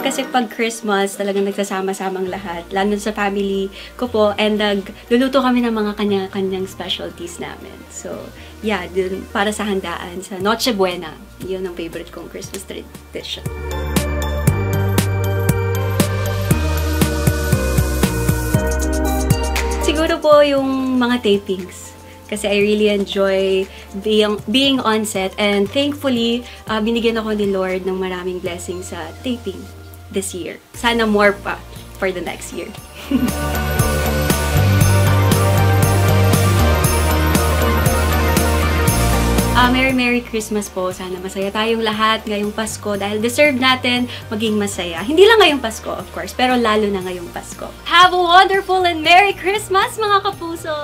kasi pag Christmas, talagang nagsasama-samang lahat. Lalo sa family ko po. And nagluluto kami ng mga kanya-kanyang specialties namin. So, yeah, dun, para sa handaan, sa Noche Buena. Yun ang favorite kong Christmas tradition. Siguro po yung mga tapings. Kasi I really enjoy being on set. And thankfully, binigyan ako ni Lord ng maraming blessings sa taping this year. Sana more pa for the next year. Merry Christmas po. Sana masaya tayong lahat ngayong Pasko dahil deserve natin maging masaya. Hindi lang ngayong Pasko, of course, pero lalo na ngayong Pasko. Have a wonderful and Merry Christmas, mga kapuso!